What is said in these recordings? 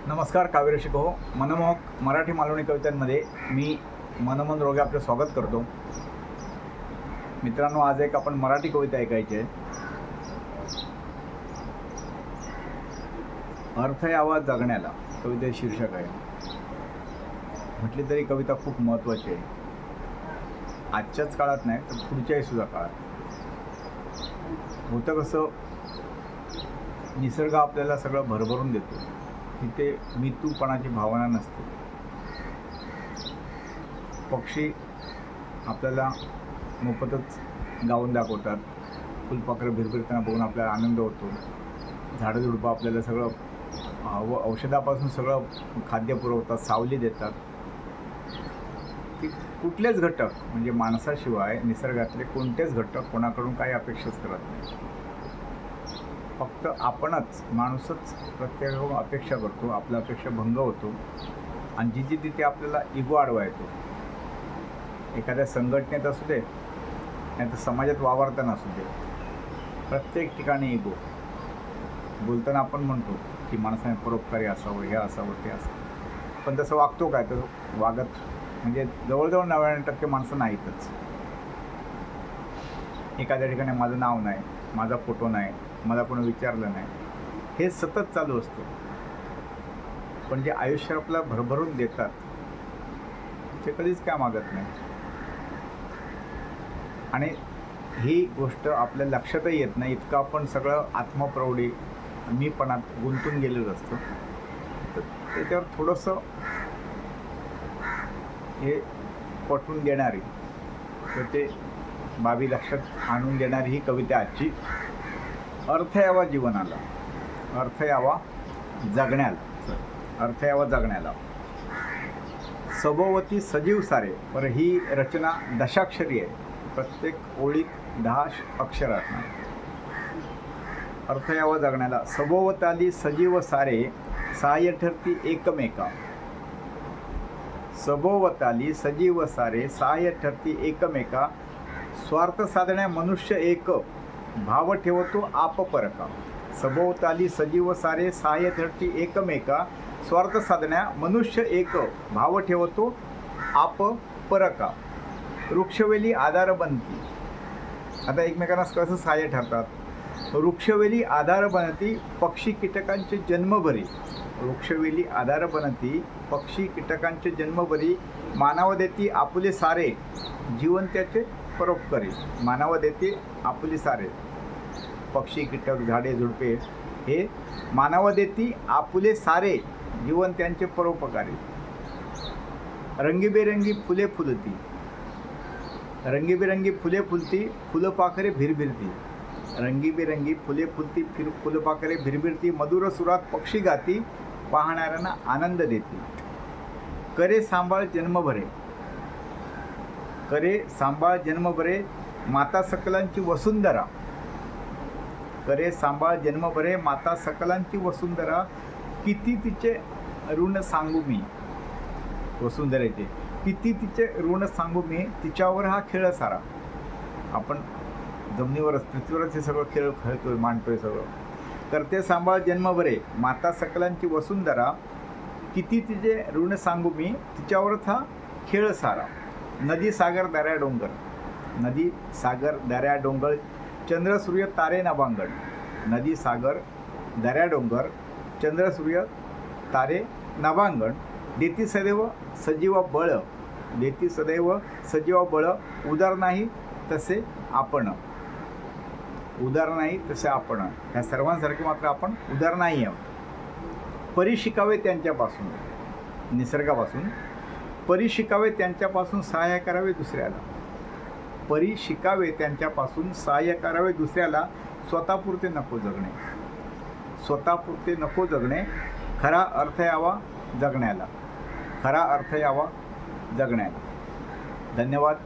नमस्कार काव्य रसिक हो. मनमोहक मराठी मालवणी कवितांमध्ये मी मनमोहन रोगे आपलं स्वागत करतो. मित्रांनो, आज एक आपण मराठी कविता ऐकायची आहे. अर्थ यावा जगण्याला कवितेचे शीर्षक आहे. म्हटली तरी कविता खूप महत्त्वाची आहे. आजच्याच काळात नाही तर पुढच्याही सुद्धा काळात. होतं कसं, निसर्ग आपल्याला सगळं भरभरून देतो. तिथे मी तूपणाची भावना नसते. पक्षी आपल्याला मोफतच गाऊन दाखवतात. फुलपाखरं भिरभिरताना बघून आपल्याला आनंद होतो. झाडझुडपं आपल्याला सगळं औषधापासून सगळं खाद्य पुरवतात, सावली देतात. की कुठलेच घटक म्हणजे माणसाशिवाय निसर्गातले कोणतेच घटक कोणाकडून काही अपेक्षाच करत नाही. फक्त आपणच, माणूसच प्रत्येकाकडून अपेक्षा करतो. आपल्या अपेक्षा भंग होतो आणि जिथे तिथे आपल्याला इगो आडवा येतो. एखाद्या संघटनेत असू दे नाही तर समाजात वावरताना असू दे, प्रत्येक ठिकाणी इगो. बोलताना आपण म्हणतो की माणसाने परोपकारी असावं, हे असावं, ते असावं, पण तसं वागतो काय? तर वागत म्हणजे जवळजवळ 99% माणसं नाहीतच. एखाद्या ठिकाणी माझं नाव नाही, माझा फोटो नाही, मला कोणी विचारलं नाही, हे सतत चालू असतं. पण जे आयुष्य आपल्याला भरभरून देतात ते कधीच काय मागत नाही. आणि ही गोष्ट आपल्या लक्षातही येत नाही, इतकं आपण सगळं आत्मप्रौढी मीपणात गुंतून गेलेलं असतं. तर त्याच्यावर थोडंसं हे पटवून देणारी तर ते बाबी लक्षात आणून देणारी ही कविता आजची. अर्थ यावा जीवनाला, अर्थ यावा जगण्याला, अर्थ यावा जगण्याला. सभोवती सजीव सारे, पर ही रचना दशाक्षरी आहे. प्रत्येक ओळीत 10 अक्षर असणार. अर्थ यावा जगण्याला. सभोवताली सजीव सारे, सहाय्य ठरती एकमेका. सभोवताली सजीव सारे, सहाय्य ठरती एकमेका. स्वार्थ साधण्या मनुष्य एक, भाव ठेवतो आप परका. सभोवताली सजीव सारे, सहाय्य ठरती एकमेका. स्वार्थ साधण्या मनुष्य एक, भाव ठेवतो आप परका. वृक्षवेली आधार बनती. आता एकमेकांना कसं सहाय्य ठरतात? वृक्षवेली आधार बनती, पक्षी कीटकांचे जन्मभरी. वृक्षवेली आधार बनती, पक्षी कीटकांचे जन्मभरी. मानव देती आपुले सारे, जीवन त्याचे परोपकारी. मानव देते आपुले सारे, पक्षी कीटक झाडे झुडपे हे मानव देती आपुले सारे, जीवन त्यांचे परोपकारी. रंगीबेरंगी फुले फुलती. रंगीबेरंगी फुले फुलती, फुलपाखरे भिरभिरती. रंगीबेरंगी फुले फुलती, फुलपाखरे भिरभिरती. मधुर सुरात पक्षी गाती, पाहणाऱ्यांना आनंद देते. करे सांभाळ जन्मभरे. करे सांभाळ जन्मभरे, माता सकलांची वसुंधरा. करे सांभाळ जन्मभरे, माता सकलांची वसुंधरा. किती तिचे ऋण सांगू मी. वसुंधरेचे किती तिचे ऋण सांगू मी, तिच्यावर हा खेळ सारा. आपण जमिनीवरच, पृथ्वीवरच हे सगळं खेळ खेळतोय, मांडतोय सगळं. करते सांभाळ जन्मभरे, माता सकलांची वसुंधरा. किती तिचे ऋण सांगू मी, तिच्यावरच हा खेळ सारा. नदी सागर दऱ्या डोंगर. नदी सागर दऱ्या डोंगर, चंद्र सूर्य तारे नभांगण. नदी सागर दऱ्या डोंगर, चंद्र सूर्य तारे नभांगण. देती सदैव सजीव बळ. देती सदैव सजीव बळ. उदार नाही तसे आपण. उदार नाही तसे आपण. ह्या सर्वांसारखे मात्र आपण उदार नाही आहोत. परी शिकावे त्यांच्यापासून, निसर्गापासून. परी शिकावे त्यांच्यापासून, सहाय्य करावे दुसऱ्याला. परी शिकावे त्यांच्यापासून, सहाय्य करावे दुसऱ्याला. स्वतःपुरते नको जगणे. स्वतःपुरते नको जगणे. खरा अर्थ यावा जगण्याला. खरा अर्थ यावा जगण्याला. धन्यवाद.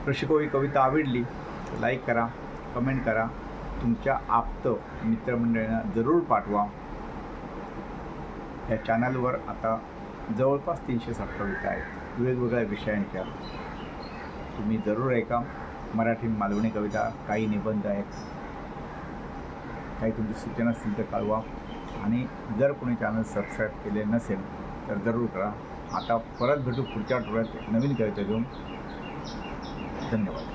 रसिको, ही कविता आवडली तर लाईक करा, कमेंट करा. तुमच्या आप्त मित्रमंडळींना जरूर पाठवा. या चॅनलवर आता जवळपास 360 कविता आहेत वेगवेगळ्या विषयांच्या. तुम्ही जरूर ऐका. मराठी मालवणी कविता, काही निबंध आहेत. काही तुमची सूचना असतील तर कळवा. आणि जर कोणी चॅनल सबस्क्राईब केले नसेल तर जरूर करा. आता परत भेटू पुढच्या आठवड्यात नवीन कविता घेऊन. धन्यवाद.